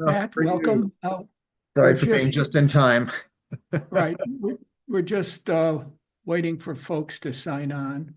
Oh, Matt, for you. welcome. We're Sorry for being just just in time. right. We're just waiting for folks to sign on.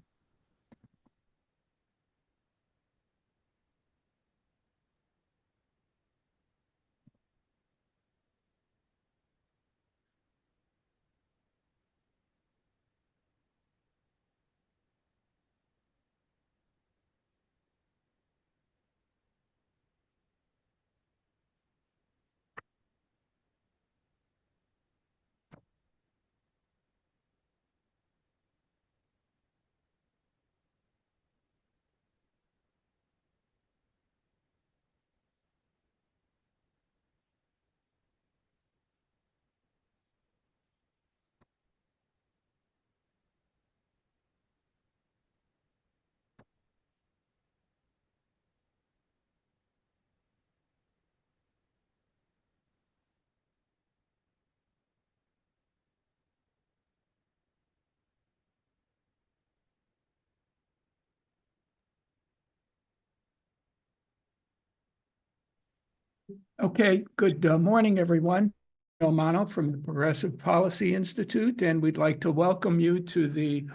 Okay, good morning, everyone. Romano from the Progressive Policy Institute, and we'd like to welcome you to the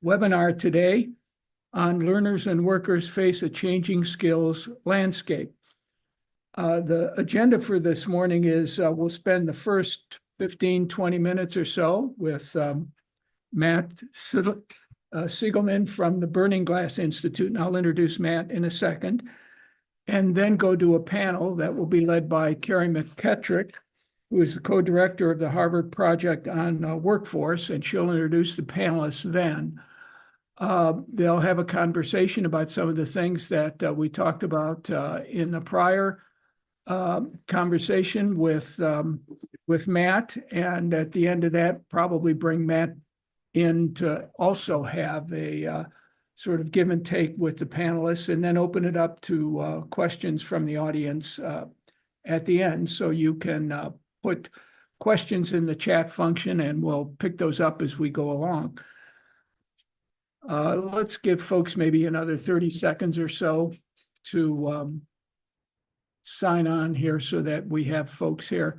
webinar today on learners and workers face a changing skills landscape. The agenda for this morning is we'll spend the first 15, 20 minutes or so with Matt Siegelman from the Burning Glass Institute, and I'll introduce Matt in a second, and then go to a panel that will be led by Carrie McKettrick, who is the co-director of the Harvard Project on Workforce, and she'll introduce the panelists then. They'll have a conversation about some of the things that we talked about in the prior conversation with Matt, and at the end of that, probably bring Matt in to also have a sort of give and take with the panelists, and then open it up to questions from the audience at the end. So you can put questions in the chat function, and we'll pick those up as we go along. Let's give folks maybe another 30 seconds or so to sign on here so that we have folks here.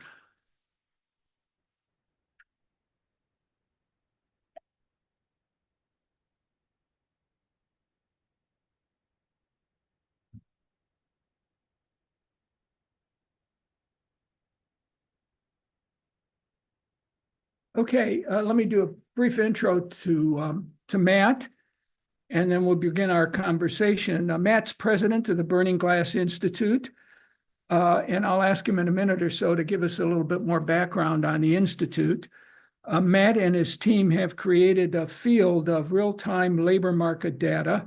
Okay, let me do a brief intro to Matt, and then we'll begin our conversation. Matt's president of the Burning Glass Institute, and I'll ask him in a minute or so to give us a little bit more background on the Institute. Matt and his team have created a field of real-time labor market data,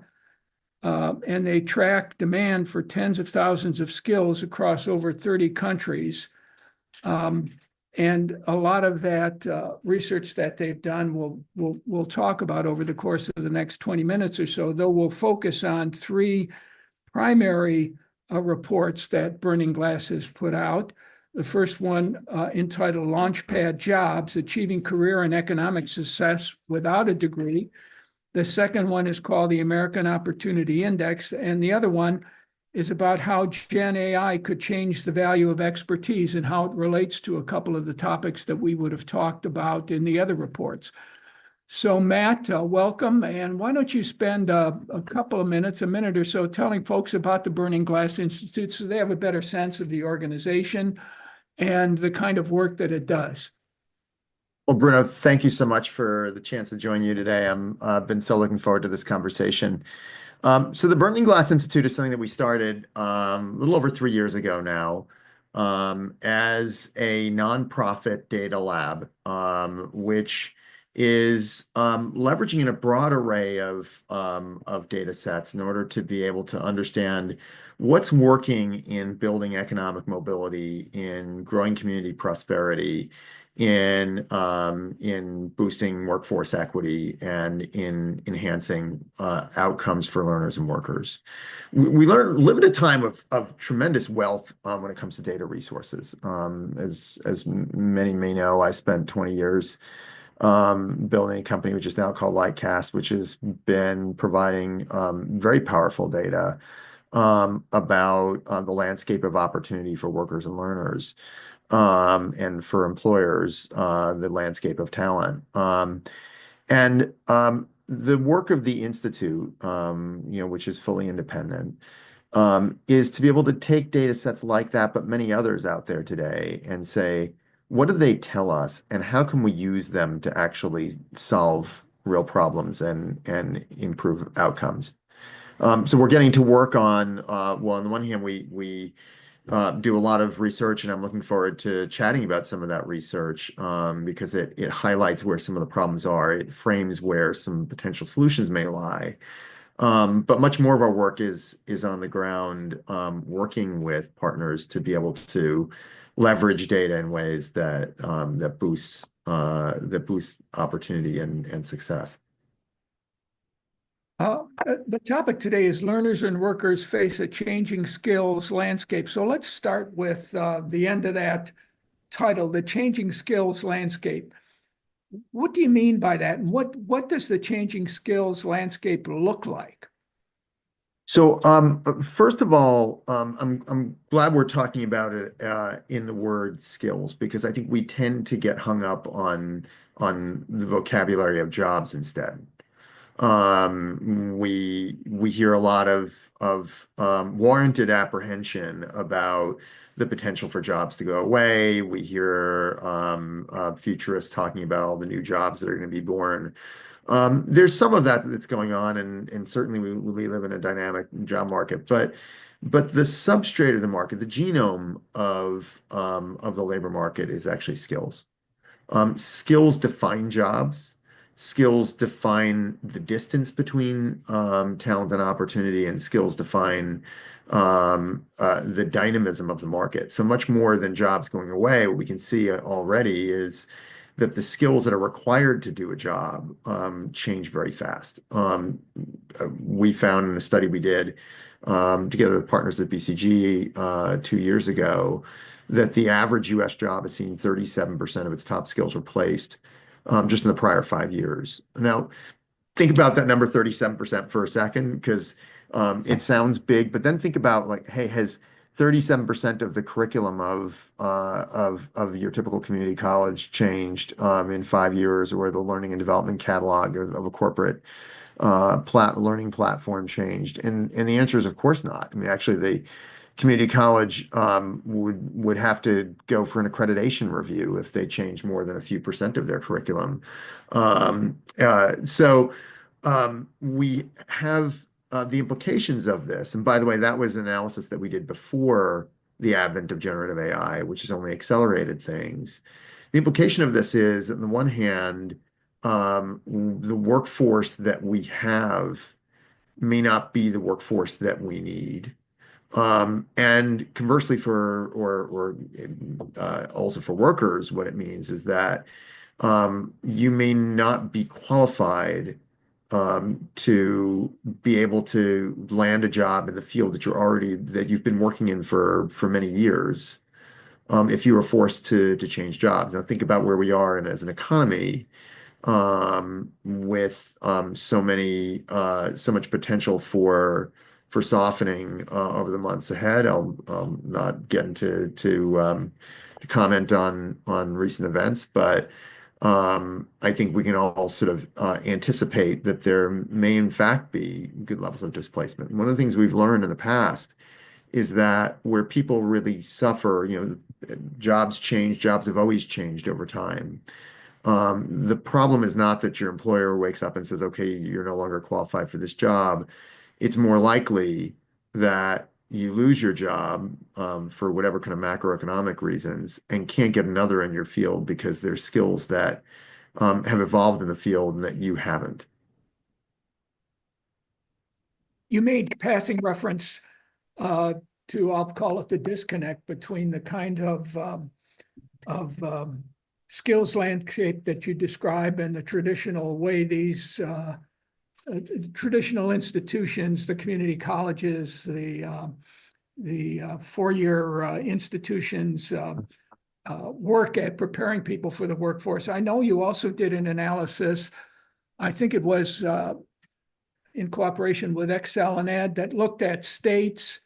and they track demand for tens of thousands of skills across over 30 countries. And a lot of that research that they've done we'll talk about over the course of the next 20 minutes or so, though we'll focus on three primary reports that Burning Glass has put out. The first one entitled Launchpad Jobs, Achieving Career and Economic Success Without a Degree. The second one is called the American Opportunity Index, and the other one is about how Gen AI could change the value of expertise and how it relates to a couple of the topics that we would have talked about in the other reports. So Matt, welcome, and why don't you spend a couple of minutes, a minute or so, telling folks about the Burning Glass Institute so they have a better sense of the organization and the kind of work that it does. Well, Bruno, thank you so much for the chance to join you today. I've been so looking forward to this conversation. So the Burning Glass Institute is something that we started a little over 3 years ago now as a nonprofit data lab, which is leveraging in a broad array of data sets in order to be able to understand what's working in building economic mobility, in growing community prosperity, in boosting workforce equity, and in enhancing outcomes for learners and workers. We live at a time of tremendous wealth when it comes to data resources. As many may know, I spent 20 years building a company which is now called Lightcast, which has been providing very powerful data about the landscape of opportunity for workers and learners, and for employers, the landscape of talent. The work of the Institute, which is fully independent, is to be able to take data sets like that, but many others out there today, and say, what do they tell us, and how can we use them to actually solve real problems and improve outcomes? So we're getting to work on, well, on the one hand, we do a lot of research, and I'm looking forward to chatting about some of that research, because it highlights where some of the problems are. It frames where some potential solutions may lie. But much more of our work is on the ground, working with partners to be able to leverage data in ways that boosts opportunity and success. The topic today is learners and workers face a changing skills landscape. So let's start with the end of that title, the changing skills landscape. What do you mean by that? And what does the changing skills landscape look like? So, first of all, I'm glad we're talking about it in the word skills, because I think we tend to get hung up on the vocabulary of jobs instead. We hear a lot of warranted apprehension about the potential for jobs to go away. We hear futurists talking about all the new jobs that are going to be born. There's some of that that's going on, and certainly we live in a dynamic job market. But the substrate of the market, the genome of the labor market, is actually skills. Skills define jobs. Skills define the distance between talent and opportunity, and skills define the dynamism of the market. So much more than jobs going away, what we can see already is that the skills that are required to do a job change very fast. We found in a study we did together with partners at BCG 2 years ago that the average US job has seen 37% of its top skills replaced just in the prior 5 years. Now, think about that number 37% for a second, because it sounds big, but then think about, like, hey, has 37% of the curriculum of your typical community college changed in 5 years, or the learning and development catalog of a corporate learning platform changed? And the answer is, of course not. I mean, actually, the community college would have to go for an accreditation review if they change more than a few percent of their curriculum. So we have the implications of this. And by the way, that was analysis that we did before the advent of generative AI, which has only accelerated things. The implication of this is, on the one hand, the workforce that we have may not be the workforce that we need. And conversely, also for workers, what it means is that you may not be qualified to be able to land a job in the field that you've been working in for many years, if you were forced to change jobs. Now think about where we are as an economy, with so much potential for softening over the months ahead. I'll not get into to comment on recent events, but I think we can all sort of anticipate that there may in fact be good levels of displacement. One of the things we've learned in the past is that where people really suffer, jobs change, jobs have always changed over time. The problem is not that your employer wakes up and says, okay, you're no longer qualified for this job. It's more likely that you lose your job for whatever kind of macroeconomic reasons, and can't get another in your field because there's skills that have evolved in the field and that you haven't. You made passing reference to, I'll call it, the disconnect between the kind of skills landscape that you describe and the traditional way these traditional institutions, the community colleges, the four-year institutions work at preparing people for the workforce. I know you also did an analysis, I think it was in cooperation with Excel and Ed that looked at states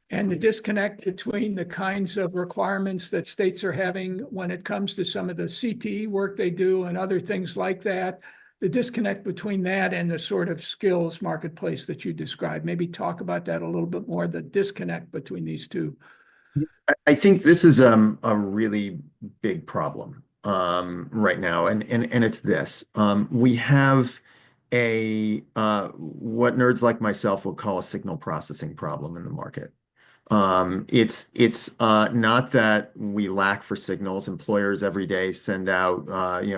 and the disconnect between the kinds of requirements that states are having when it comes to some of the CTE work they do and other things like that, the disconnect between that and the sort of skills marketplace that you described. Maybe talk about that a little bit more, the disconnect between these two. I think this is a really big problem right now, and it's this. We have a what nerds like myself would call a signal processing problem in the market. It's not that we lack for signals. Employers every day send out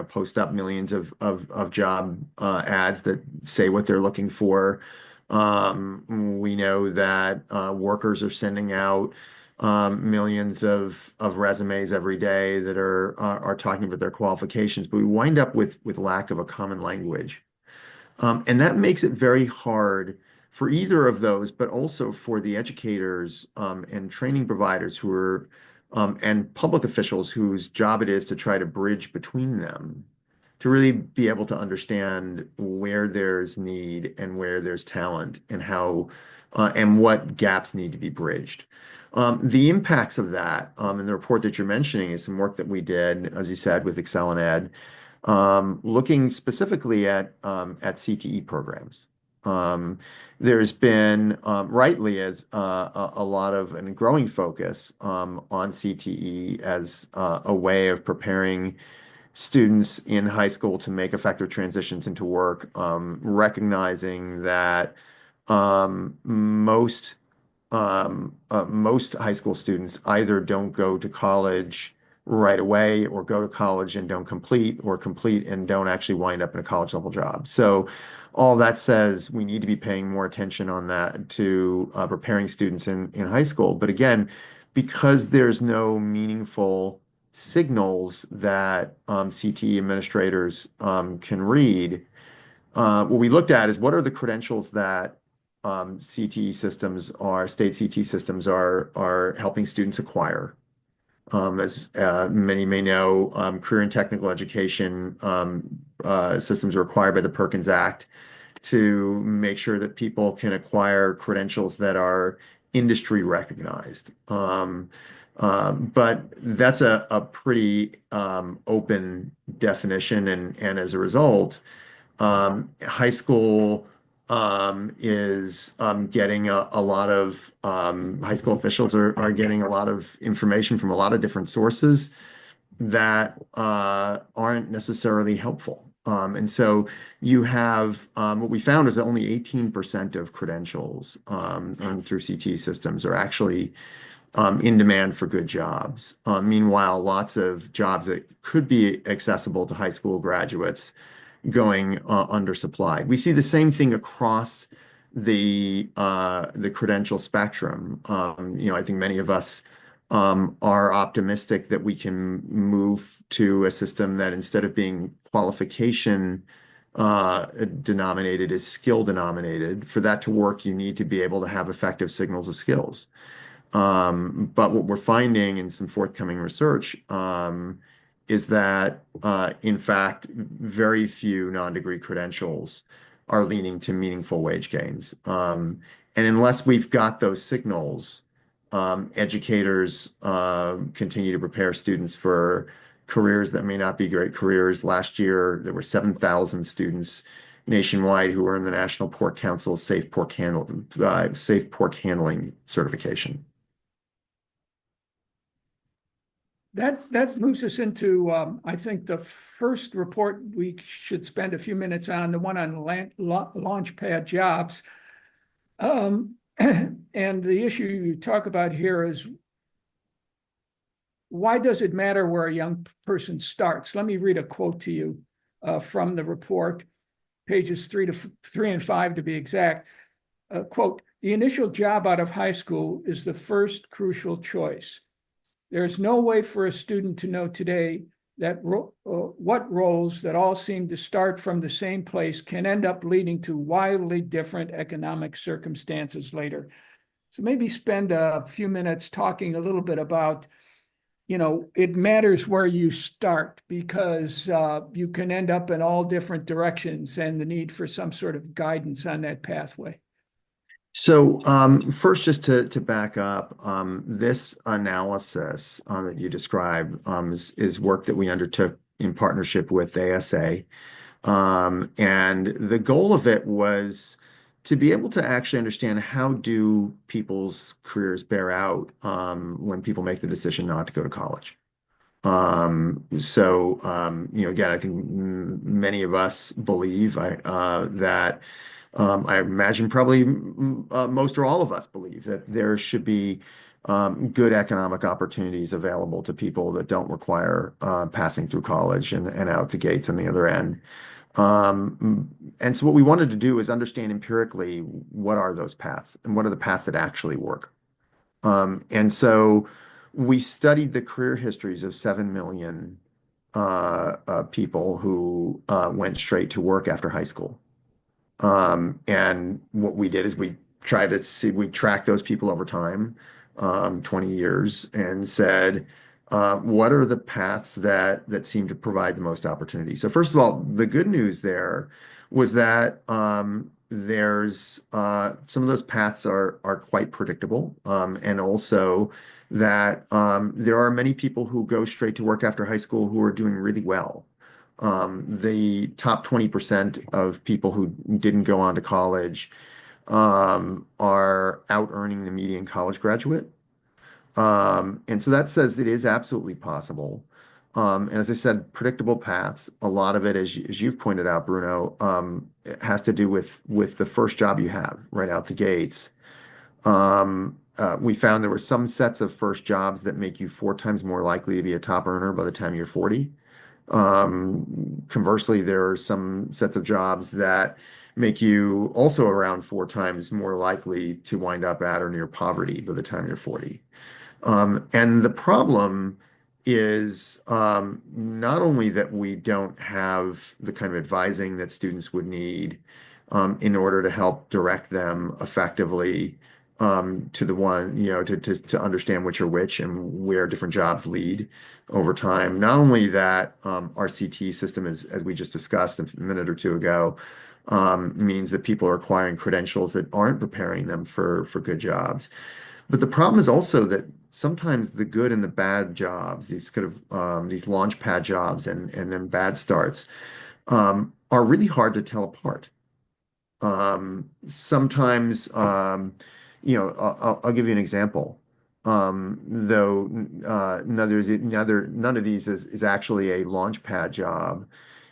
post up millions of job ads that say what they're looking for. We know that workers are sending out millions of resumes every day that are talking about their qualifications, but we wind up with lack of a common language. And that makes it very hard for either of those, but also for the educators and training providers who are and public officials whose job it is to try to bridge between them to really be able to understand where there's need and where there's talent and how and what gaps need to be bridged. The impacts of that in the report that you're mentioning is some work that we did, as you said, with Excel and Ed, looking specifically at CTE programs. There's been rightly as a lot of and growing focus on CTE as a way of preparing students in high school to make effective transitions into work, recognizing that most high school students either don't go to college right away or go to college and don't complete or complete and don't actually wind up in a college level job. So all that says we need to be paying more attention on that to preparing students in high school. But again, because there's no meaningful signals that CTE administrators can read, what we looked at is what are the credentials that CTE systems are, state CTE systems are helping students acquire. As many may know, career and technical education systems are required by the Perkins Act to make sure that people can acquire credentials that are industry recognized. But that's a pretty open definition, and as a result, high school is getting a lot of high school officials are getting a lot of information from a lot of different sources that aren't necessarily helpful. And so you have what we found is that only 18% of credentials earned through CTE systems are actually in demand for good jobs. Meanwhile, lots of jobs that could be accessible to high school graduates going undersupplied. We see the same thing across the credential spectrum. I think many of us are optimistic that we can move to a system that instead of being qualification denominated is skill denominated. For that to work, you need to be able to have effective signals of skills. But what we're finding in some forthcoming research is that, in fact, very few non-degree credentials are leading to meaningful wage gains. And unless we've got those signals, educators continue to prepare students for careers that may not be great careers. Last year, there were 7,000 students nationwide who earned the National Pork Council Safe Pork Handling certification. That moves us into, I think, the first report we should spend a few minutes on, the one on Launchpad jobs. And the issue you talk about here is, why does it matter where a young person starts? Let me read a quote to you from the report, pages 3 and 5 to be exact. Quote, "The initial job out of high school is the first crucial choice. There is no way for a student to know today that what roles that all seem to start from the same place can end up leading to wildly different economic circumstances later." So maybe spend a few minutes talking a little bit about it matters where you start because you can end up in all different directions and the need for some sort of guidance on that pathway. So first, just to back up, this analysis that you described is work that we undertook in partnership with ASA. And the goal of it was to be able to actually understand how do people's careers bear out when people make the decision not to go to college. Again, I think many of us believe that I imagine probably most or all of us believe that there should be good economic opportunities available to people that don't require passing through college and out the gates on the other end. And so what we wanted to do is understand empirically what are those paths and what are the paths that actually work. And so we studied the career histories of 7 million people who went straight to work after high school. And what we did is we tracked those people over time, 20 years, and said, what are the paths that seem to provide the most opportunity? So first of all, the good news there was that there's some of those paths are quite predictable, and also that there are many people who go straight to work after high school who are doing really well. The top 20% of people who didn't go on to college are out earning the median college graduate. And so that says it is absolutely possible. And as I said, predictable paths, a lot of it, as you've pointed out, Bruno, it has to do with the first job you have right out the gates. We found there were some sets of first jobs that make you 4 times more likely to be a top earner by the time you're 40. Conversely, there are some sets of jobs that make you also around 4 times more likely to wind up at or near poverty by the time you're 40. And the problem is not only that we don't have the kind of advising that students would need in order to help direct them effectively to the one, to understand which are which and where different jobs lead over time. Not only that, our CT system is, as we just discussed a minute or two ago, means that people are acquiring credentials that aren't preparing them for good jobs. But the problem is also that sometimes the good and the bad jobs, these kind of these launch pad jobs and then bad starts, are really hard to tell apart. Sometimes, I'll give you an example. Though none of these is actually a launch pad job.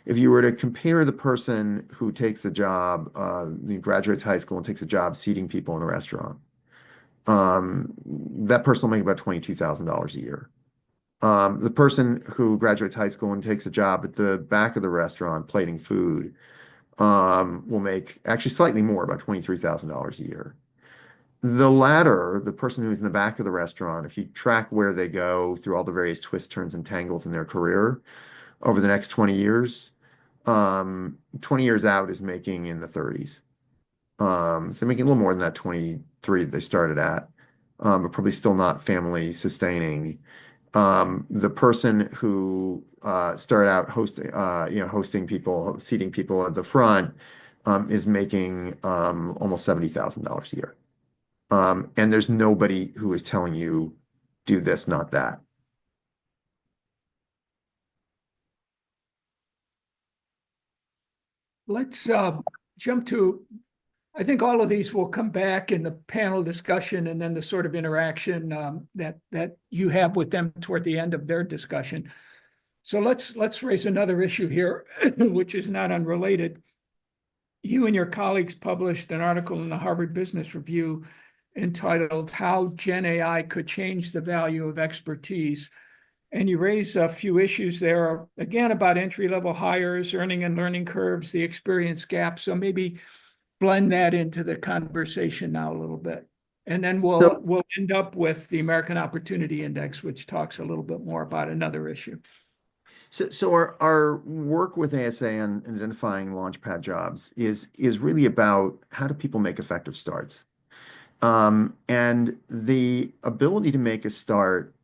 If you were to compare the person who takes a job, who graduates high school and takes a job seating people in a restaurant, that person will make about $22,000 a year. The person who graduates high school and takes a job at the back of the restaurant plating food will make actually slightly more, about $23,000 a year. The latter, the person who's in the back of the restaurant, if you track where they go through all the various twists, turns, and tangles in their career over the next 20 years, 20 years out is making in the 30s. So making a little more than that 23 that they started at, but probably still not family sustaining. The person who started out hosting people, seating people at the front, is making almost $70,000 a year. And there's nobody who is telling you, do this, not that. Let's jump to, I think all of these will come back in the panel discussion and then the sort of interaction that you have with them toward the end of their discussion. So let's raise another issue here, which is not unrelated. You and your colleagues published an article in the Harvard Business Review entitled How Gen AI Could Change the Value of Expertise. And you raise a few issues there, again, about entry-level hires, earning and learning curves, the experience gap. So maybe blend that into the conversation now a little bit. And then we'll end up with the American Opportunity Index, which talks a little bit more about another issue. So our work with ASA and identifying launchpad jobs is really about how do people make effective starts. And the ability to make a start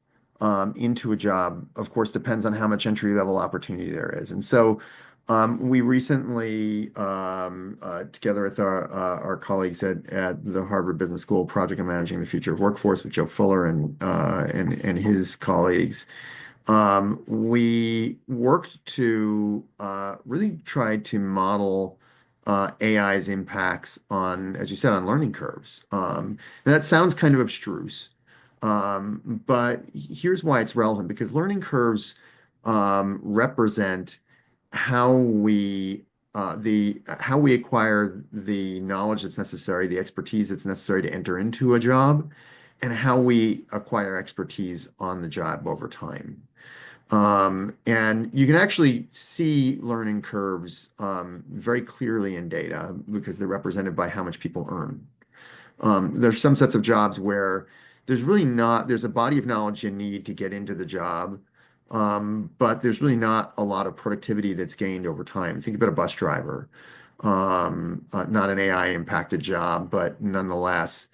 into a job, of course, depends on how much entry-level opportunity there is. And so we recently, together with our colleagues at the Harvard Business School, Project on Managing the Future of Workforce with Joe Fuller and his colleagues, we worked to really try to model AI's impacts on, as you said, on learning curves. And that sounds kind of abstruse, but here's why it's relevant, because learning curves represent how we how we acquire the knowledge that's necessary, the expertise that's necessary to enter into a job, and how we acquire expertise on the job over time. And you can actually see learning curves very clearly in data because they're represented by how much people earn. There's some sets of jobs where there's a body of knowledge you need to get into the job, but there's really not a lot of productivity that's gained over time. Think about a bus driver, not an AI impacted job, but nonetheless,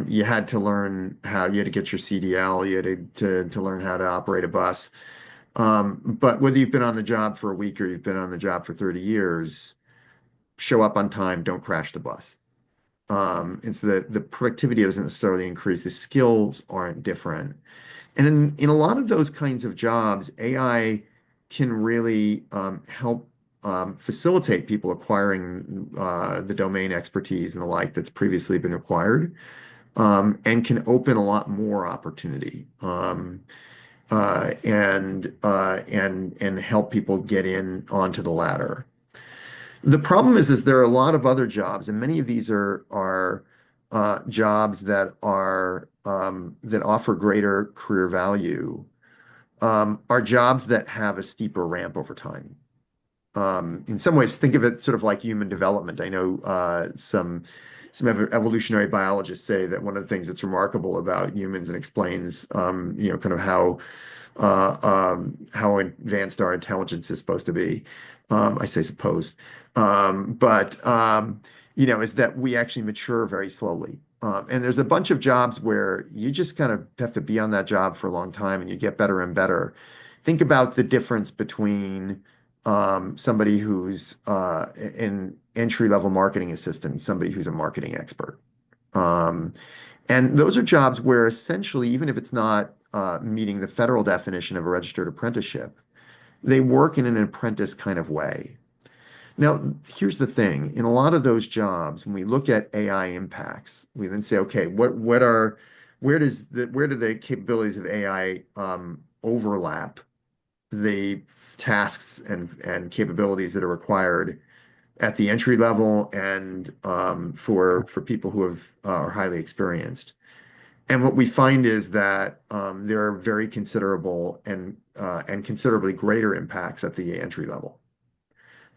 you had to learn you had to get your CDL, you had to learn how to operate a bus. But whether you've been on the job for a week or you've been on the job for 30 years, show up on time, don't crash the bus. And so the productivity doesn't necessarily increase, the skills aren't different. And in a lot of those kinds of jobs, AI can really help facilitate people acquiring the domain expertise and the like that's previously been required, and can open a lot more opportunity. And help people get in onto the ladder. The problem is there are a lot of other jobs, and many of these are jobs that offer greater career value, are jobs that have a steeper ramp over time. In some ways, think of it sort of like human development. I know some evolutionary biologists say that one of the things that's remarkable about humans and explains, kind of how advanced our intelligence is supposed to be. I say supposed, but is that we actually mature very slowly. And there's a bunch of jobs where you just kind of have to be on that job for a long time and you get better and better. Think about the difference between somebody who's an entry-level marketing assistant, somebody who's a marketing expert. And those are jobs where essentially, even if it's not meeting the federal definition of a registered apprenticeship, they work in an apprentice kind of way. Now, here's the thing. In a lot of those jobs, when we look at AI impacts, we then say, okay, where do the capabilities of AI overlap the tasks and capabilities that are required at the entry level and for people who are highly experienced. And what we find is that there are very considerable and considerably greater impacts at the entry level.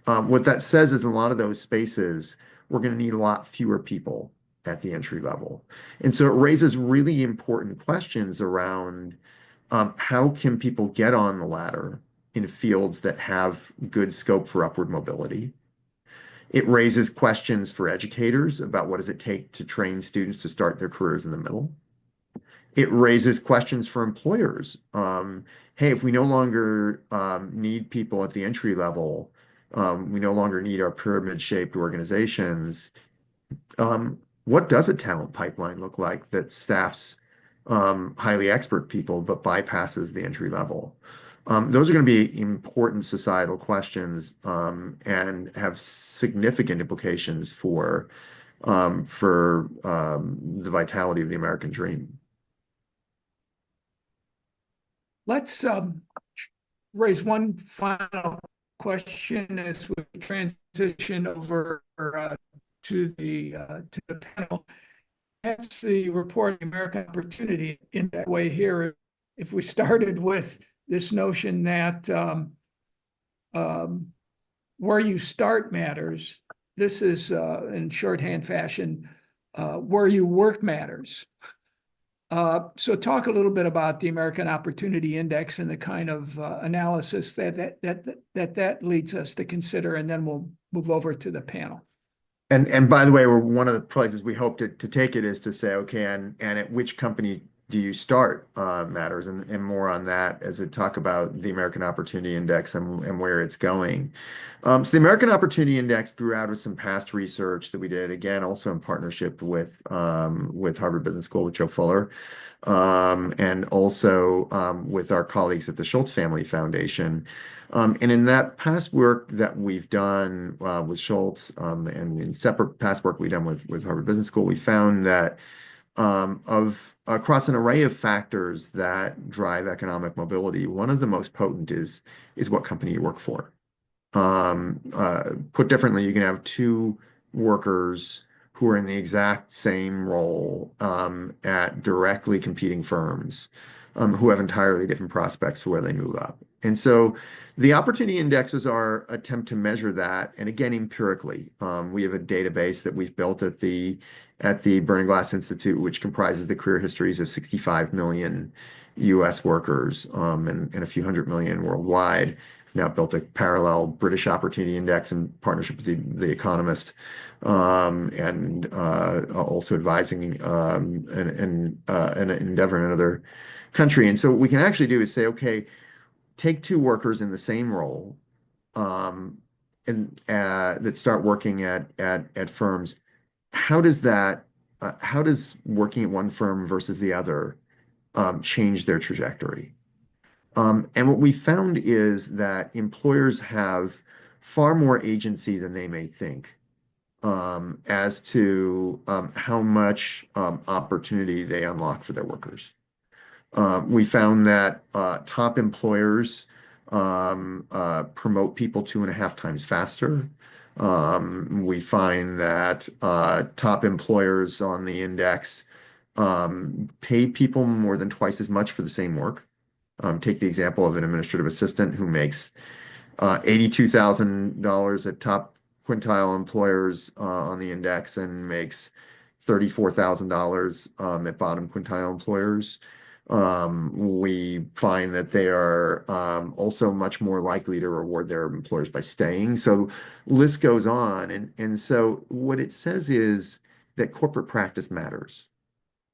What that says is in a lot of those spaces, we're going to need a lot fewer people at the entry level. And so it raises really important questions around how can people get on the ladder in fields that have good scope for upward mobility. It raises questions for educators about what does it take to train students to start their careers in the middle. It raises questions for employers. Hey, if we no longer need people at the entry level, we no longer need our pyramid-shaped organizations. What does a talent pipeline look like that staffs highly expert people but bypasses the entry level? Those are going to be important societal questions and have significant implications for the vitality of the American dream. Let's raise one final question as we transition over to the panel. That's the report, American Opportunity in that way here. If we started with this notion that where you start matters, this is in shorthand fashion, where you work matters. So talk a little bit about the American Opportunity Index and the kind of analysis that leads us to consider, and then we'll move over to the panel. And by the way, one of the places we hope to take it is to say, okay, and at which company do you start matters, and more on that as I talk about the American Opportunity Index and where it's going. So the American Opportunity Index grew out of some past research that we did, again, also in partnership with Harvard Business School with Joe Fuller, and also with our colleagues at the Schultz Family Foundation. And in that past work that we've done with Schultz, and in separate past work we've done with Harvard Business School, we found that of across an array of factors that drive economic mobility, one of the most potent is what company you work for. Put differently, you can have two workers who are in the exact same role at directly competing firms who have entirely different prospects for where they move up. And so the opportunity index is our attempt to measure that. And again, empirically, we have a database that we've built at the Burning Glass Institute, which comprises the career histories of 65 million US workers and a few hundred million worldwide. Now built a parallel British Opportunity Index in partnership with the Economist, and also advising an endeavor in another country. And so what we can actually do is say, okay, take two workers in the same role, and that start working at firms. How does how does working at one firm versus the other change their trajectory? And what we found is that employers have far more agency than they may think as to how much opportunity they unlock for their workers. We found that top employers promote people 2.5 times faster. We find that top employers on the index pay people more than twice as much for the same work. Take the example of an administrative assistant who makes $82,000 at top quintile employers on the index and makes $34,000 at bottom quintile employers. We find that they are also much more likely to reward their employers by staying. So list goes on. And so what it says is that corporate practice matters,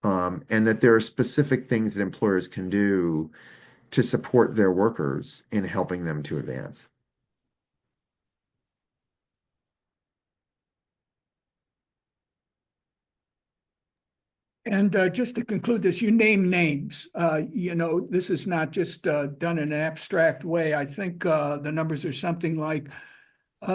and that there are specific things that employers can do to support their workers in helping them to advance. And just to conclude this, you name names. This is not just done in an abstract way. I think the numbers are something like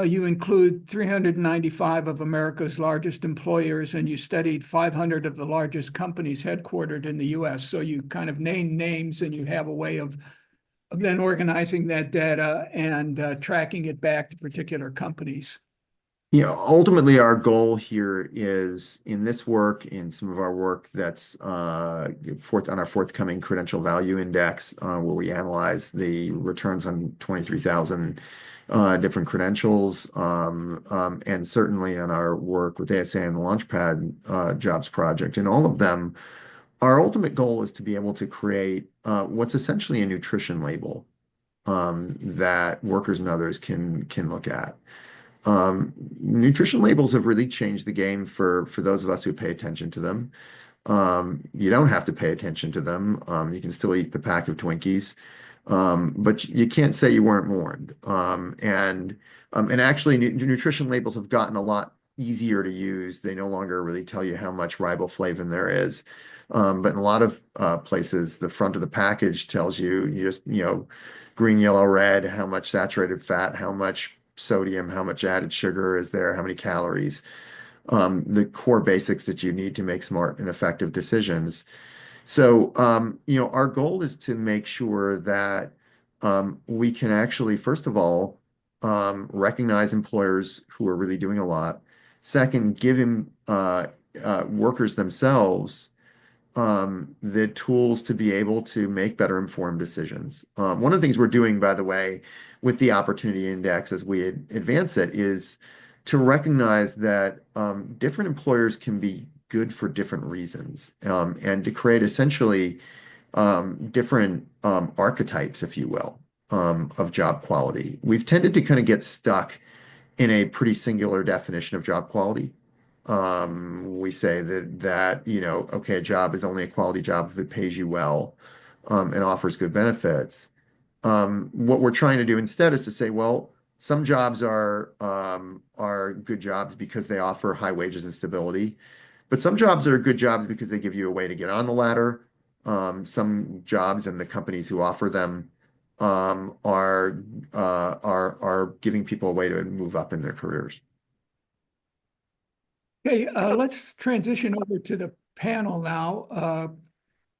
you include 395 of America's largest employers, and you studied 500 of the largest companies headquartered in the US. So you kind of name names, and you have a way of then organizing that data and tracking it back to particular companies. Ultimately, our goal here is in this work, in some of our work that's on our forthcoming Credential Value Index, where we analyze the returns on 23,000 different credentials, and certainly in our work with ASA and the Launchpad Jobs Project. And all of them, our ultimate goal is to be able to create what's essentially a nutrition label that workers and others can look at. Nutrition labels have really changed the game for those of us who pay attention to them. You don't have to pay attention to them. You can still eat the pack of Twinkies, but you can't say you weren't warned. And actually, nutrition labels have gotten a lot easier to use. They no longer really tell you how much riboflavin there is. But in a lot of places, the front of the package tells you just, green, yellow, red, how much saturated fat, how much sodium, how much added sugar is there, how many calories, the core basics that you need to make smart and effective decisions. So, our goal is to make sure that we can actually, first of all, recognize employers who are really doing a lot. Second, give workers themselves the tools to be able to make better informed decisions. One of the things we're doing, by the way, with the Opportunity Index as we advance it is to recognize that different employers can be good for different reasons, and to create essentially different archetypes, if you will, of job quality. We've tended to kind of get stuck in a pretty singular definition of job quality. We say that okay, a job is only a quality job if it pays you well, and offers good benefits. What we're trying to do instead is to say, well, some jobs are good jobs because they offer high wages and stability, but some jobs are good jobs because they give you a way to get on the ladder. Some jobs and the companies who offer them are giving people a way to move up in their careers. Okay, let's transition over to the panel now.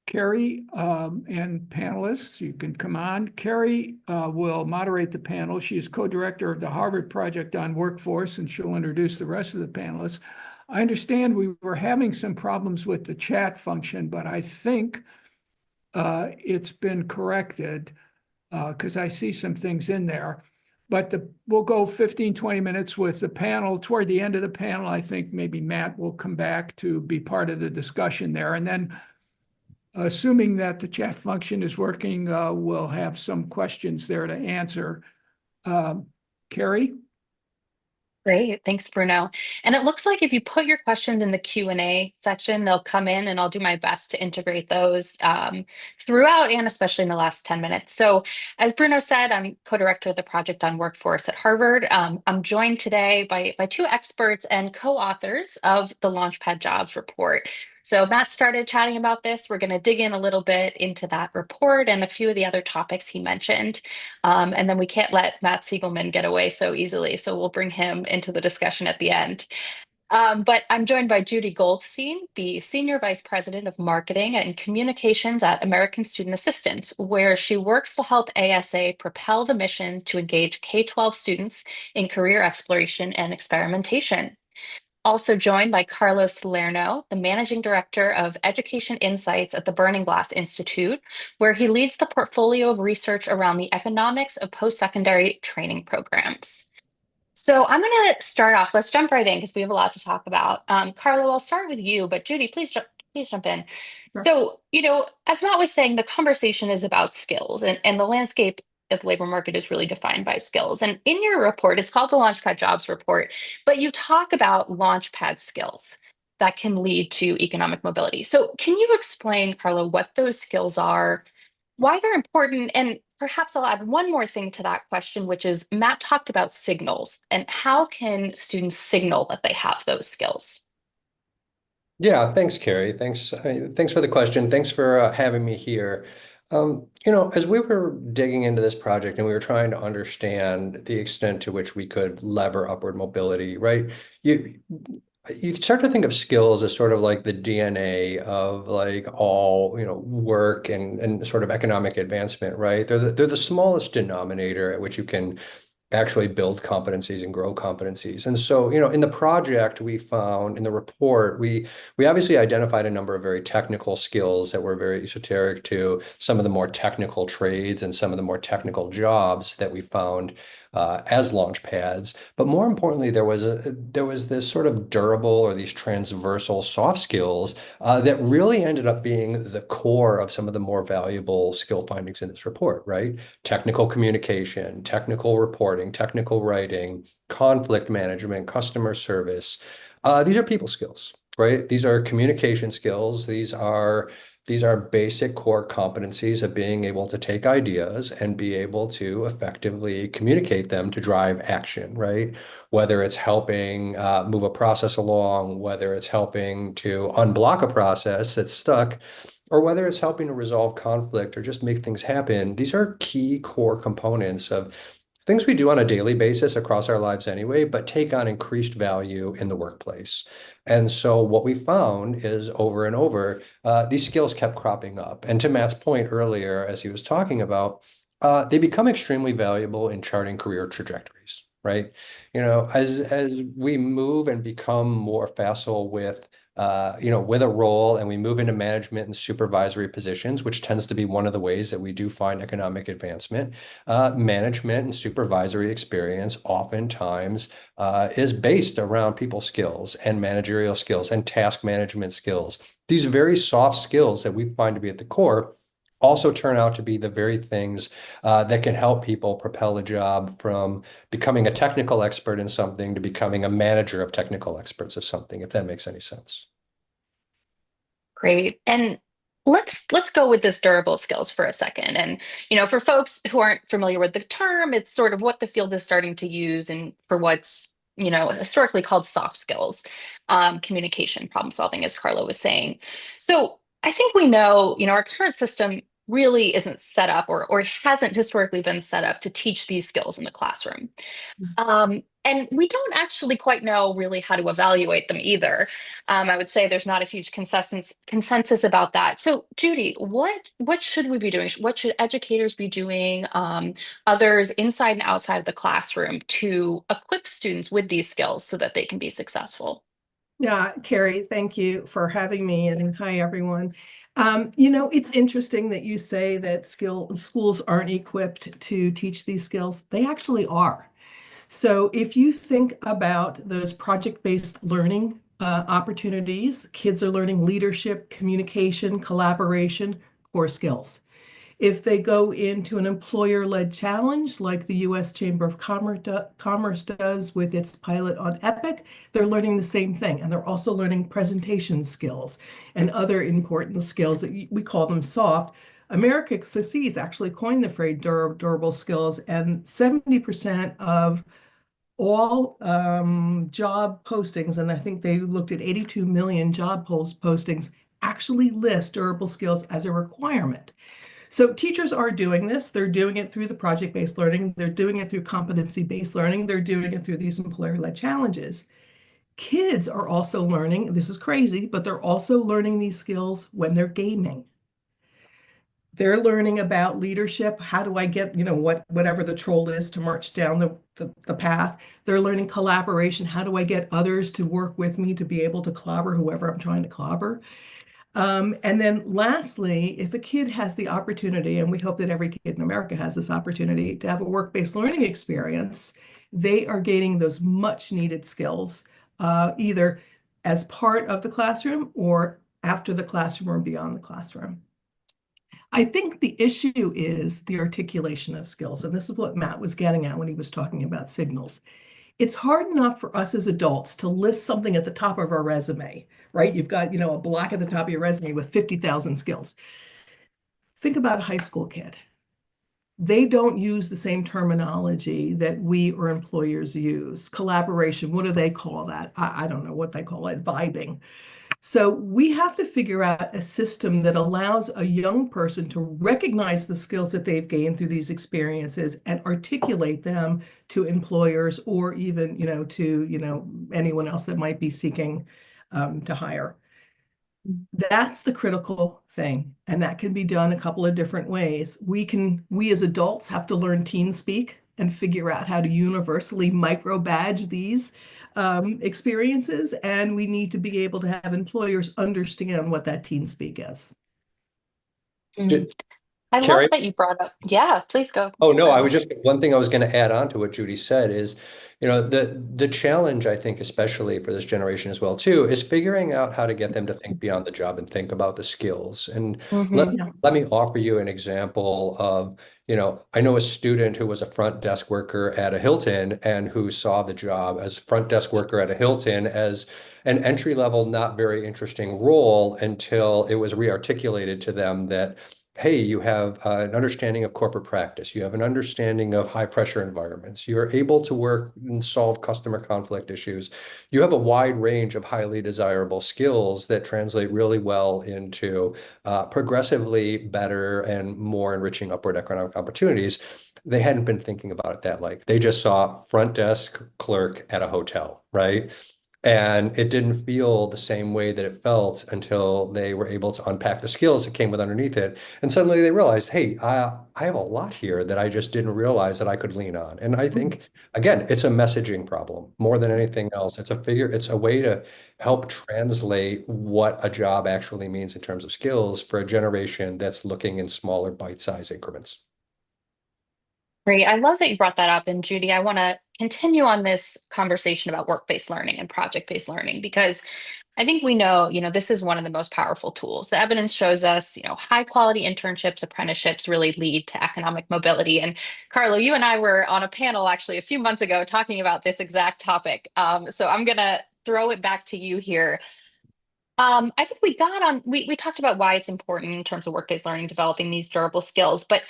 Carrie and panelists, you can come on. Carrie will moderate the panel. She is co-director of the Harvard Project on Workforce, and she'll introduce the rest of the panelists. I understand we were having some problems with the chat function, but I think it's been corrected because I see some things in there. But we'll go 15, 20 minutes with the panel. Toward the end of the panel, I think maybe Matt will come back to be part of the discussion there. And then assuming that the chat function is working, we'll have some questions there to answer. Carrie? Great, thanks, Bruno. And it looks like if you put your question in the Q&A section, they'll come in, and I'll do my best to integrate those throughout, and especially in the last 10 minutes. So as Bruno said, I'm co-director of the Project on Workforce at Harvard. I'm joined today by two experts and co-authors of the Launchpad Jobs Report. So Matt started chatting about this. We're going to dig in a little bit into that report and a few of the other topics he mentioned. And then we can't let Matt Siegelman get away so easily. So we'll bring him into the discussion at the end. But I'm joined by Judy Goldstein, the Senior Vice President of Marketing and Communications at American Student Assistance, where she works to help ASA propel the mission to engage K-12 students in career exploration and experimentation. Also joined by Carlos Salerno, the Managing Director of Education Insights at the Burning Glass Institute, where he leads the portfolio of research around the economics of post-secondary training programs. So I'm going to start off. Let's jump right in because we have a lot to talk about. Carlo, I'll start with you, but Judy, please jump in. Sure. So, as Matt was saying, the conversation is about skills, and the landscape of the labor market is really defined by skills. And in your report, it's called the Launchpad Jobs Report, but you talk about Launchpad skills that can lead to economic mobility. So can you explain, Carlo, what those skills are, why they're important, and perhaps I'll add one more thing to that question, which is Matt talked about signals, and how can students signal that they have those skills? Yeah, thanks, Carrie. Thanks for the question. Thanks for having me here. As we were digging into this project and we were trying to understand the extent to which we could lever upward mobility, right? You start to think of skills as sort of like the DNA of like all, work and sort of economic advancement, right? They're the smallest denominator at which you can actually build competencies and grow competencies. And so, in the project we found in the report, we obviously identified a number of very technical skills that were very esoteric to some of the more technical trades and some of the more technical jobs that we found as launch pads. But more importantly, there was this sort of durable or these transversal soft skills that really ended up being the core of some of the more valuable skill findings in this report, right? Technical communication, technical reporting, technical writing, conflict management, customer service. These are people skills, right? These are communication skills. These are basic core competencies of being able to take ideas and be able to effectively communicate them to drive action, right? Whether it's helping move a process along, whether it's helping to unblock a process that's stuck, or whether it's helping to resolve conflict or just make things happen. These are key core components of things we do on a daily basis across our lives anyway, but take on increased value in the workplace. And so what we found is over and over, these skills kept cropping up. And to Matt's point earlier, as he was talking about, they become extremely valuable in charting career trajectories, right? As we move and become more facile with with a role and we move into management and supervisory positions, which tends to be one of the ways that we do find economic advancement, management and supervisory experience oftentimes is based around people skills and managerial skills and task management skills. These very soft skills that we find to be at the core also turn out to be the very things that can help people propel a job from becoming a technical expert in something to becoming a manager of technical experts of something, if that makes any sense. Great. And let's go with this durable skills for a second. And for folks who aren't familiar with the term, it's sort of what the field is starting to use and for what's historically called soft skills, communication, problem solving, as Carla was saying. So I think we know, our current system really isn't set up or hasn't historically been set up to teach these skills in the classroom. And we don't actually quite know really how to evaluate them either. I would say there's not a huge consensus about that. So, Judy, what should we be doing? What should educators be doing, others inside and outside of the classroom, to equip students with these skills so that they can be successful? Yeah, Carrie, thank you for having me, and hi, everyone. It's interesting that you say that schools aren't equipped to teach these skills. They actually are. So if you think about those project-based learning opportunities, kids are learning leadership, communication, collaboration, core skills. If they go into an employer-led challenge like the U.S. Chamber of Commerce does with its pilot on EPIC, they're learning the same thing. And they're also learning presentation skills and other important skills that we call them soft. America Succeeds actually coined the phrase durable skills, and 70% of all job postings, and I think they looked at 82 million job postings, actually list durable skills as a requirement. So teachers are doing this. They're doing it through the project-based learning. They're doing it through competency-based learning. They're doing it through these employer-led challenges. Kids are also learning, this is crazy, but they're also learning these skills when they're gaming. They're learning about leadership. How do I get, whatever the troll is to march down the path? They're learning collaboration. How do I get others to work with me to be able to clobber whoever I'm trying to clobber? And then lastly, if a kid has the opportunity, and we hope that every kid in America has this opportunity to have a work-based learning experience, they are gaining those much needed skills, either as part of the classroom or after the classroom or beyond the classroom. I think the issue is the articulation of skills, and this is what Matt was getting at when he was talking about signals. It's hard enough for us as adults to list something at the top of our resume, right? You've got, a block at the top of your resume with 50,000 skills. Think about a high school kid. They don't use the same terminology that we or employers use. Collaboration, what do they call that? I don't know what they call it, vibing. So we have to figure out a system that allows a young person to recognize the skills that they've gained through these experiences and articulate them to employers or even, to, anyone else that might be seeking to hire. That's the critical thing. And that can be done a couple of different ways. We as adults have to learn teen speak and figure out how to universally micro-badge these experiences, and we need to be able to have employers understand what that teen speak is. I Carrie? love that you brought up. Yeah, please go. Oh, no, one thing I was going to add on to what Judy said is, the challenge, I think, especially for this generation as well, too, is figuring out how to get them to think beyond the job and think about the skills. And let me offer you an example of, I know a student who was a front desk worker at a Hilton and who saw the job as front desk worker at a Hilton as an entry-level, not very interesting role until it was re-articulated to them that, hey, you have an understanding of corporate practice. You have an understanding of high pressure environments. You're able to work and solve customer conflict issues. You have a wide range of highly desirable skills that translate really well into progressively better and more enriching upward economic opportunities. They hadn't been thinking about it that like. They just saw front desk clerk at a hotel, right? And it didn't feel the same way that it felt until they were able to unpack the skills that came with underneath it. And suddenly they realized, hey, I have a lot here that I just didn't realize that I could lean on. And I think, again, it's a messaging problem more than anything else. It's a way to help translate what a job actually means in terms of skills for a generation that's looking in smaller bite-sized increments. Great. I love that you brought that up. And Judy, I want to continue on this conversation about work-based learning and project-based learning, because I think we know, this is one of the most powerful tools. The evidence shows us, high quality internships, apprenticeships really lead to economic mobility. And Carlo, you and I were on a panel actually a few months ago talking about this exact topic. So I'm going to throw it back to you here. I think we talked about why it's important in terms of work-based learning, developing these durable skills, but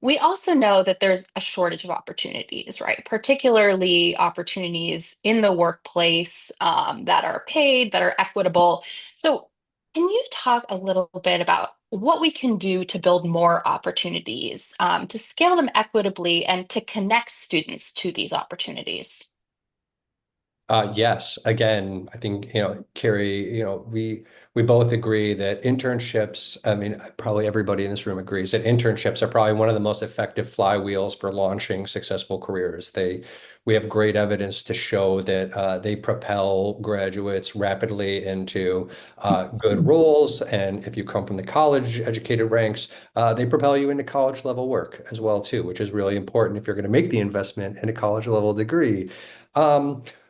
we also know that there's a shortage of opportunities, right? Particularly opportunities in the workplace that are paid, that are equitable. So can you talk a little bit about what we can do to build more opportunities, to scale them equitably, and to connect students to these opportunities? Yes. Again, I think, Carrie, we both agree that internships, I mean, probably everybody in this room agrees that internships are probably one of the most effective flywheels for launching successful careers. We have great evidence to show that they propel graduates rapidly into good roles. And if you come from the college educated ranks, they propel you into college level work as well, too, which is really important if you're going to make the investment in a college level degree.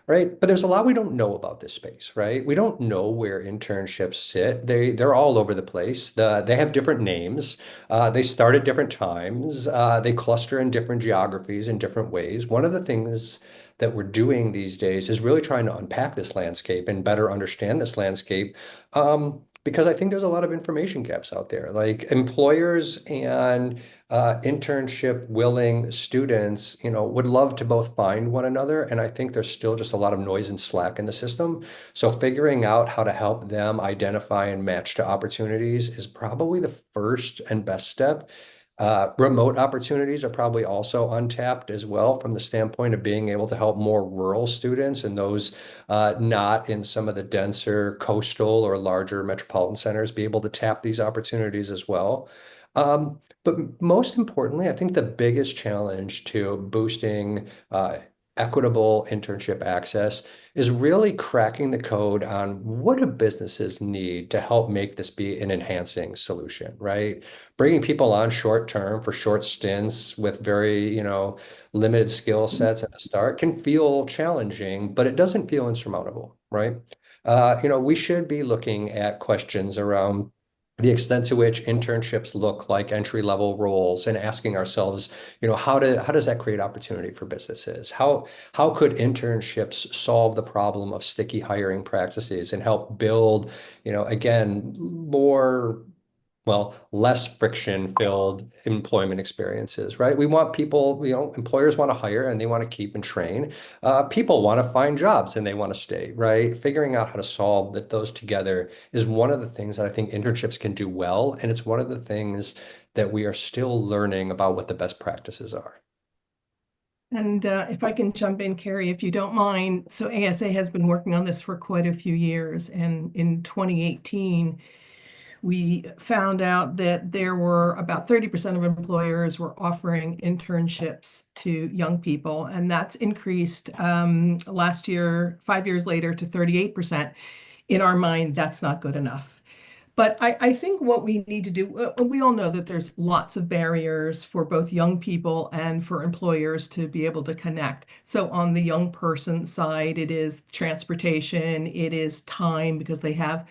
Right. But there's a lot we don't know about this space, right? We don't know where internships sit. They're all over the place. They have different names. They start at different times. They cluster in different geographies in different ways. One of the things that we're doing these days is really trying to unpack this landscape and better understand this landscape. Because I think there's a lot of information gaps out there. Like employers and internship willing students, would love to both find one another. And I think there's still just a lot of noise and slack in the system. So figuring out how to help them identify and match to opportunities is probably the first and best step. Remote opportunities are probably also untapped as well from the standpoint of being able to help more rural students and those not in some of the denser coastal or larger metropolitan centers be able to tap these opportunities as well. But most importantly, I think the biggest challenge to boosting equitable internship access is really cracking the code on what do businesses need to help make this be an enhancing solution, right? Bringing people on short term for short stints with very, limited skill sets at the start can feel challenging, but it doesn't feel insurmountable, right? We should be looking at questions around the extent to which internships look like entry-level roles and asking ourselves, how does that create opportunity for businesses? How could internships solve the problem of sticky hiring practices and help build, again, less friction-filled employment experiences, right? We want people, employers want to hire and they want to keep and train. People want to find jobs and they want to stay, right? Figuring out how to solve those together is one of the things that I think internships can do well. And it's one of the things that we are still learning about what the best practices are. And if I can jump in, Carrie, if you don't mind. So ASA has been working on this for quite a few years. And in 2018, we found out that there were about 30% of employers were offering internships to young people, and that's increased last year, 5 years later, to 38%. In our mind, that's not good enough. But I think what we need to do, we all know that there's lots of barriers for both young people and for employers to be able to connect. So on the young person side, it is transportation, it is time because they have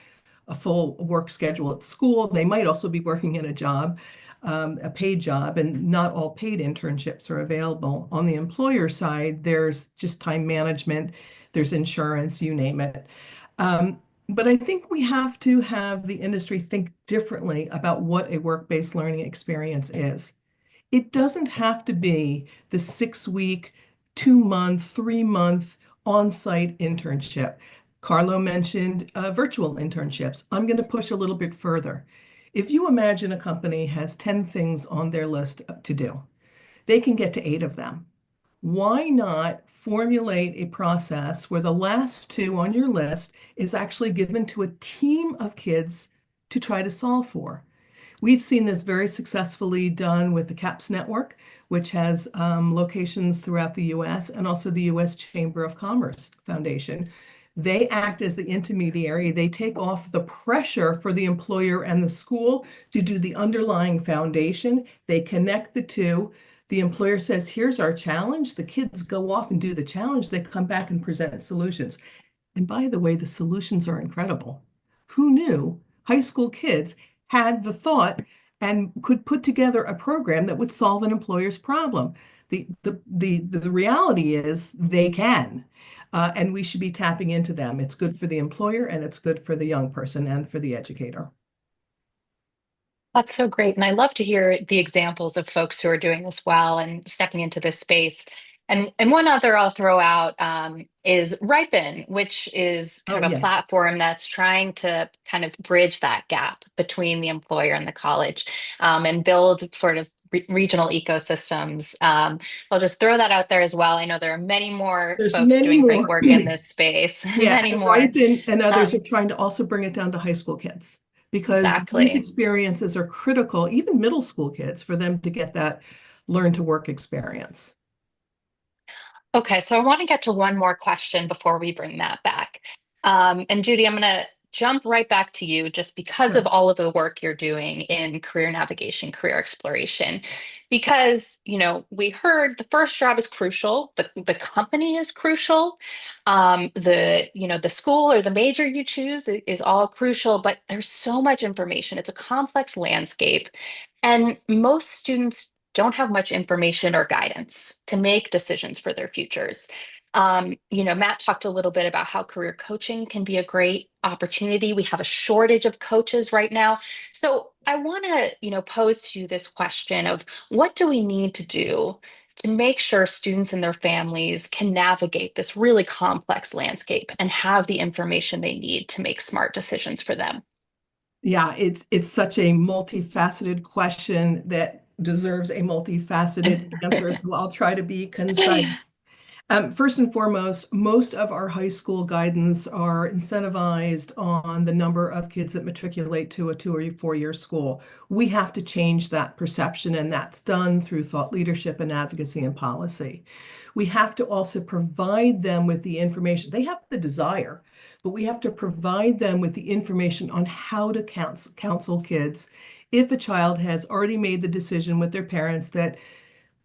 a full work schedule at school. They might also be working in a job, a paid job, and not all paid internships are available. On the employer side, there's just time management, there's insurance, you name it. But I think we have to have the industry think differently about what a work-based learning experience is. It doesn't have to be the 6-week, 2-month, 3-month on-site internship. Carlo mentioned virtual internships. I'm going to push a little bit further. If you imagine a company has 10 things on their list to do, they can get to 8 of them. Why not formulate a process where the last 2 on your list is actually given to a team of kids to try to solve for? We've seen this very successfully done with the CAPS network, which has locations throughout the US, and also the US Chamber of Commerce Foundation. They act as the intermediary. They take off the pressure for the employer and the school to do the underlying foundation. They connect the two. The employer says, here's our challenge. The kids go off and do the challenge. They come back and present solutions. And by the way, the solutions are incredible. Who knew high school kids had the thought and could put together a program that would solve an employer's problem? The reality is they can, and we should be tapping into them. It's good for the employer, and it's good for the young person and for the educator. That's so great. And I love to hear the examples of folks who are doing this well and stepping into this space. And one other I'll throw out is Ripen, which is kind Oh, of a yes. platform that's trying to kind of bridge that gap between the employer and the college, and build sort of regional ecosystems. I'll just throw that out there as well. I know there are many more There's folks many doing great more. work in this space, Yeah, many and more. Ripen and others Um, are trying to also bring it down to high school kids because these exactly. experiences are critical, even middle school kids, for them to get that learn to work experience. Okay, so I want to get to one more question before we bring that back. And Judy, I'm going to jump right back to you just because of Sure. all of the work you're doing in career navigation, career exploration. Because, we heard the first job is crucial, but the company is crucial. The school or the major you choose is all crucial, but there's so much information. It's a complex landscape. And most students don't have much information or guidance to make decisions for their futures. Matt talked a little bit about how career coaching can be a great opportunity. We have a shortage of coaches right now. So I want to, pose to you this question of what do we need to do to make sure students and their families can navigate this really complex landscape and have the information they need to make smart decisions for them? Yeah, it's such a multifaceted question that deserves a multifaceted answer, so I'll try to be concise. First and foremost, most of our high school guidance are incentivized on the number of kids that matriculate to a 2 or 4 year school. We have to change that perception, and that's done through thought leadership and advocacy and policy. We have to also provide them with the information. They have the desire, but we have to provide them with the information on how to counsel kids if a child has already made the decision with their parents that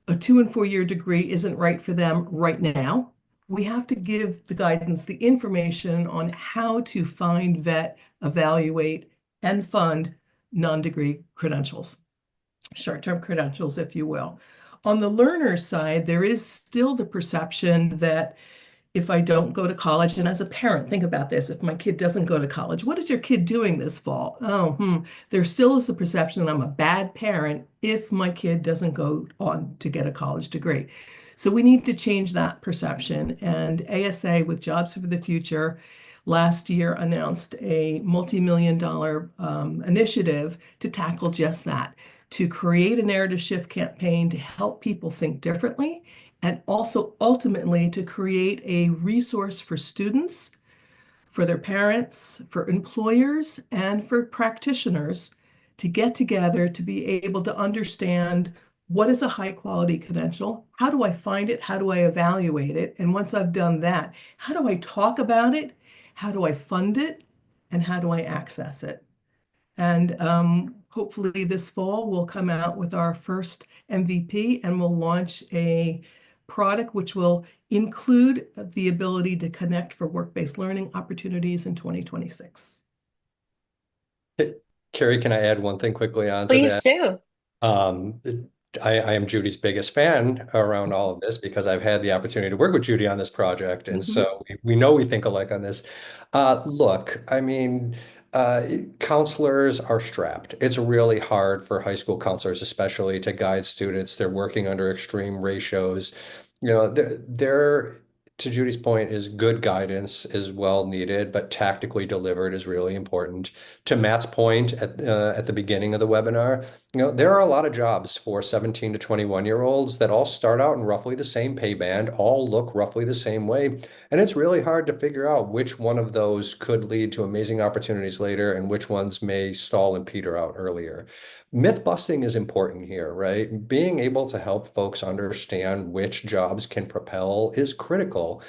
a 2 and 4 year degree isn't right for them right now. We have to give the guidance, the information on how to find, vet, evaluate, and fund non-degree credentials, short-term credentials, if you will. On the learner side, there is still the perception that if I don't go to college, and as a parent, think about this, if my kid doesn't go to college, what is your kid doing this fall? There still is the perception that I'm a bad parent if my kid doesn't go on to get a college degree. So we need to change that perception. And ASA with Jobs for the Future last year announced a multi-million-dollar initiative to tackle just that, to create a narrative shift campaign to help people think differently, and also ultimately to create a resource for students, for their parents, for employers, and for practitioners to get together to be able to understand what is a high quality credential, how do I find it, how do I evaluate it, and once I've done that, how do I talk about it, how do I fund it, and how do I access it? And hopefully this fall we'll come out with our first MVP and we'll launch a product which will include the ability to connect for work-based learning opportunities in 2026. Carrie, can I add one thing quickly onto Please that? do. I am Judy's biggest fan around all of this because I've had the opportunity to work with Judy on this project. And so we know we think alike on this. Look, I mean, counselors are strapped. It's really hard for high school counselors, especially to guide students. They're working under extreme ratios. They're to Judy's point, is good guidance is well needed, but tactically delivered is really important. To Matt's point at the beginning of the webinar, there are a lot of jobs for 17 to 21-year-olds that all start out in roughly the same pay band, all look roughly the same way. And it's really hard to figure out which one of those could lead to amazing opportunities later and which ones may stall and peter out earlier. Myth busting is important here, right? Being able to help folks understand which jobs can propel is critical.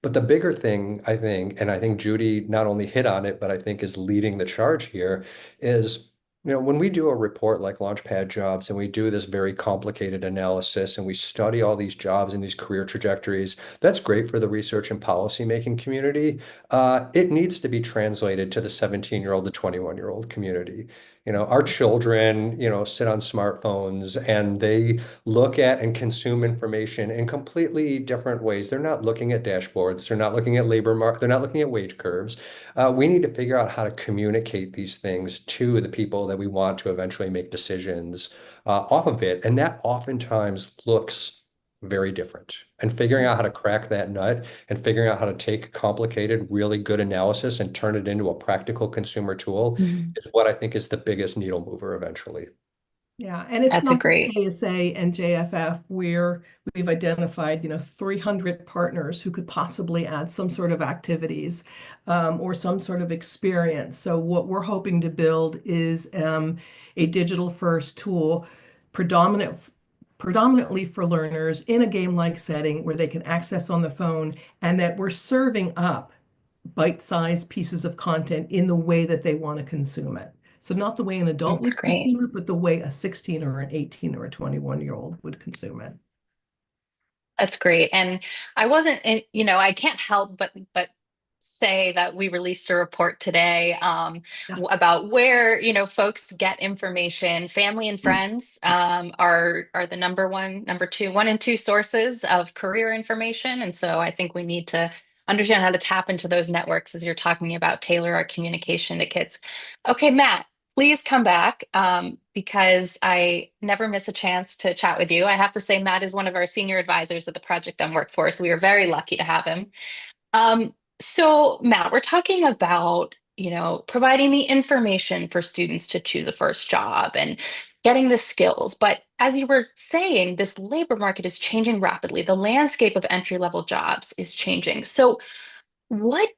But the bigger thing, I think, and I think Judy not only hit on it, but I think is leading the charge here, is when we do a report like Launchpad Jobs and we do this very complicated analysis and we study all these jobs and these career trajectories, that's great for the research and policymaking community. It needs to be translated to the 17-year-old to 21-year-old community. Our children, sit on smartphones and they look at and consume information in completely different ways. They're not looking at dashboards. They're not looking at they're not looking at wage curves. We need to figure out how to communicate these things to the people that we want to eventually make decisions off of it. And that oftentimes looks very different. And figuring out how to crack that nut and figuring out how to take complicated, really good analysis and turn it into a practical consumer tool is what I think is the biggest needle mover eventually. Yeah, and it's That's a not great. just KSA and JFF where we've identified, 300 partners who could possibly add some sort of activities or some sort of experience. So what we're hoping to build is a digital first tool predominantly for learners in a game-like setting where they can access on the phone, and that we're serving up bite-sized pieces of content in the way that they want to consume it. So not the way an adult That's would great. consume it, but the way a 16 or an 18 or a 21-year-old would consume it. That's great. And I wasn't, I can't help but say that we released a report today about where, folks get information. Family and friends are the one and two sources of career information. And so I think we need to understand how to tap into those networks as you're talking about tailor our communication to kids. Okay, Matt, please come back because I never miss a chance to chat with you. I have to say, Matt is one of our senior advisors at the Project M Workforce. We are very lucky to have him. So, Matt, we're talking about, providing the information for students to choose a first job and getting the skills. But as you were saying, this labor market is changing rapidly. The landscape of entry-level jobs is changing. So, what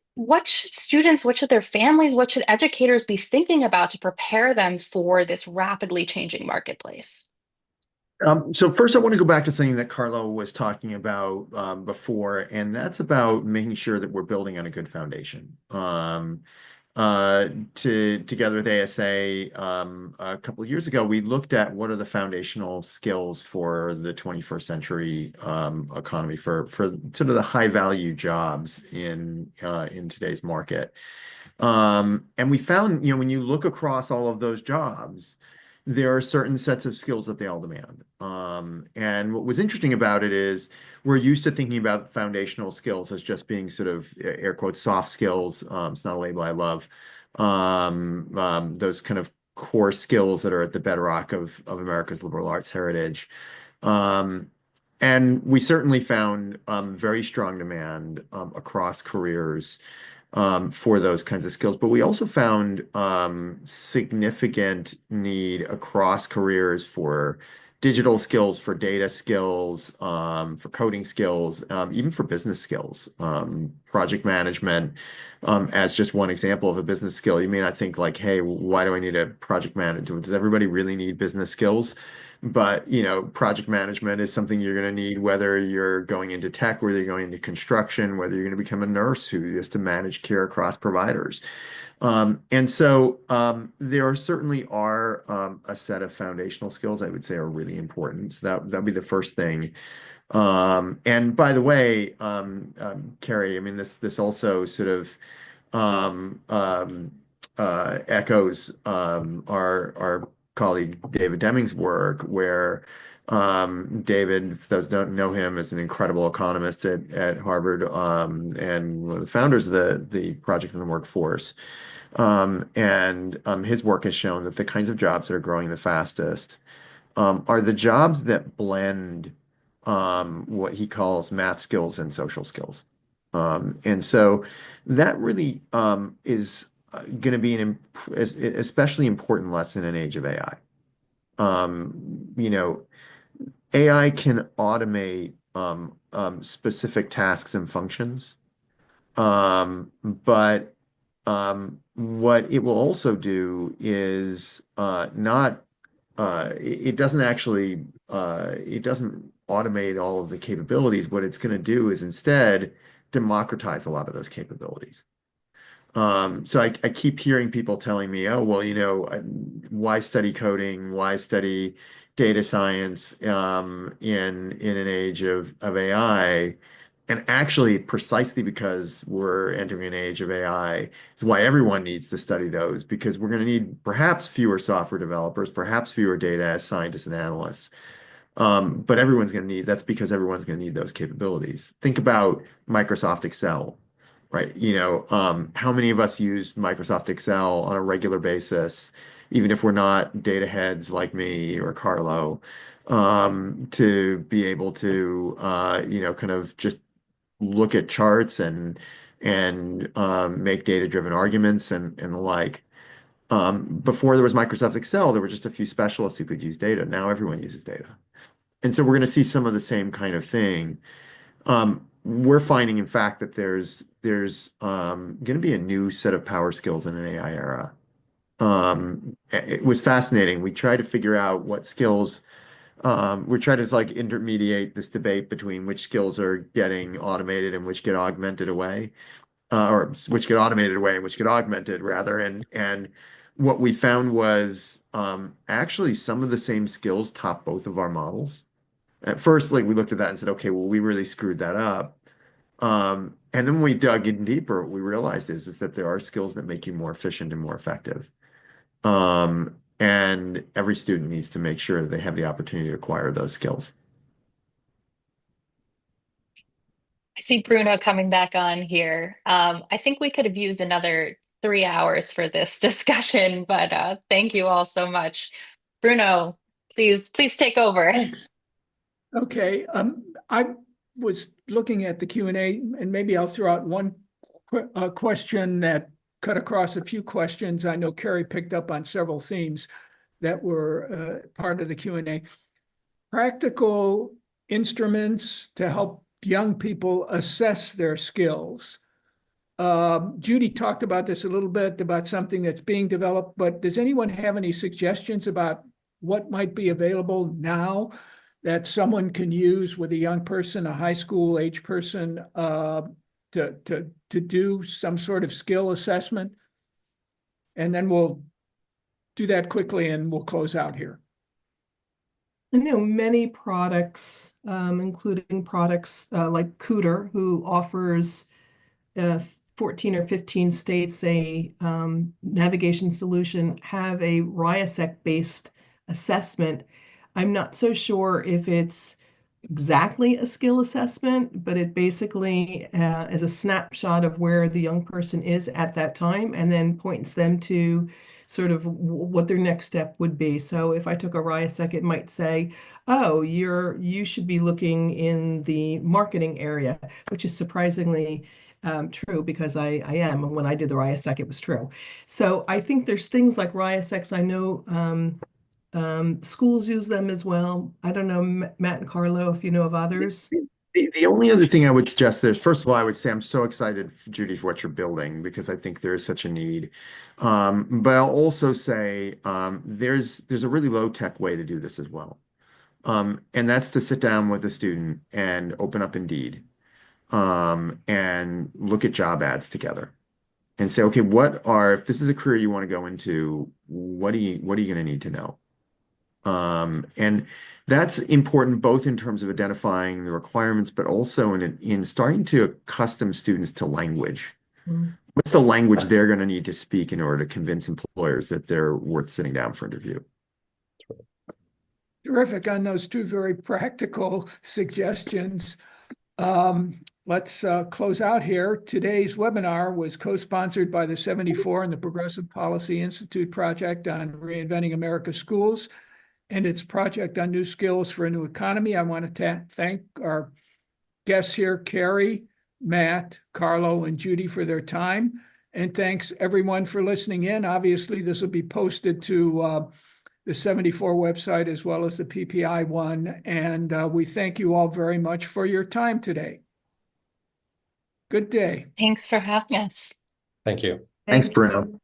should students, what should their families, what should educators be thinking about to prepare them for this rapidly changing marketplace? So first, I want to go back to something that Carlo was talking about before, and that's about making sure that we're building on a good foundation. Together with ASA, a couple of years ago, we looked at what are the foundational skills for the 21st century economy for sort of the high value jobs in today's market. And we found, when you look across all of those jobs, there are certain sets of skills that they all demand. And what was interesting about it is we're used to thinking about foundational skills as just being sort of air quotes soft skills. It's not a label I love. Those kind of core skills that are at the bedrock of America's liberal arts heritage. And we certainly found very strong demand across careers for those kinds of skills. But we also found significant need across careers for digital skills, for data skills, for coding skills, even for business skills, project management, as just one example of a business skill. You may not think like, hey, why do I need a project manager? Does everybody really need business skills? But, project management is something you're going to need whether you're going into tech, whether you're going into construction, whether you're going to become a nurse who has to manage care across providers. And so there certainly are a set of foundational skills I would say are really important. So that'd be the first thing. And by the way, Carrie, I mean, this also sort of echoes our colleague David Deming's work, where David, for those who don't know him, is an incredible economist at Harvard and one of the founders of the Project in the Workforce. And his work has shown that the kinds of jobs that are growing the fastest are the jobs that blend what he calls math skills and social skills. And so that really is going to be an especially important lesson in age of AI. AI can automate specific tasks and functions, but what it will also do is it doesn't automate all of the capabilities. What it's going to do is instead democratize a lot of those capabilities. So I keep hearing people telling me, oh, well, why study coding? Why study data science in an age of AI? And actually, precisely because we're entering an age of AI, is why everyone needs to study those, because we're going to need perhaps fewer software developers, perhaps fewer data scientists and analysts. But that's because everyone's going to need those capabilities. Think about Microsoft Excel, right? How many of us use Microsoft Excel on a regular basis, even if we're not data heads like me or Carlo, to be able to, kind of just look at charts and make data-driven arguments and the like. Before there was Microsoft Excel, there were just a few specialists who could use data. Now everyone uses data. And so we're going to see some of the same kind of thing. We're finding, in fact, that there's going to be a new set of power skills in an AI era. It was fascinating. We tried to figure out what skills we're trying to like intermediate this debate between which skills are getting automated and which get augmented away, or which get automated away and which get augmented rather. And what we found was actually some of the same skills top both of our models. At first, like we looked at that and said, okay, well, we really screwed that up. And then when we dug in deeper, what we realized is that there are skills that make you more efficient and more effective. And every student needs to make sure that they have the opportunity to acquire those skills. I see Bruno coming back on here. I think we could have used another 3 hours for this discussion, but thank you all so much. Bruno, please take over. Thanks. Okay, I was looking at the Q&A, and maybe I'll throw out one question that cut across a few questions. I know Carrie picked up on several themes that were part of the Q&A. Practical instruments to help young people assess their skills. Judy talked about this a little bit, about something that's being developed, but does anyone have any suggestions about what might be available now that someone can use with a young person, a high school age person, to do some sort of skill assessment? And then we'll do that quickly and we'll close out here. I know many products, including products like Cooter, who offers 14 or 15 states a navigation solution, have a RIASEC-based assessment. I'm not so sure if it's exactly a skill assessment, but it basically is a snapshot of where the young person is at that time and then points them to sort of what their next step would be. So if I took a RIASEC, it might say, oh, you should be looking in the marketing area, which is surprisingly true because I am. And when I did the RIASEC, it was true. So I think there's things like RIASECs. I know schools use them as well. I don't know, Matt and Carlo, if you know of others. The only other thing I would suggest is, first of all, I would say I'm so excited, Judy, for what you're building because I think there is such a need. But I'll also say there's a really low-tech way to do this as well. And that's to sit down with a student and open up Indeed and look at job ads together and say, okay, if this is a career you want to go into, what are you going to need to know? And that's important both in terms of identifying the requirements, but also in starting to accustom students to language. What's the language they're going to need to speak in order to convince employers that they're worth sitting down for interview? Terrific on those two very practical suggestions. Let's close out here. Today's webinar was co-sponsored by the 74 and the Progressive Policy Institute project on reinventing America's schools and its project on new skills for a new economy. I want to thank our guests here, Carrie, Matt, Carlo, and Judy for their time. And thanks everyone for listening in. Obviously, this will be posted to the 74 website as well as the PPI one. And we thank you all very much for your time today. Good day. Thanks for having us. Thank you. Thanks, Bruno.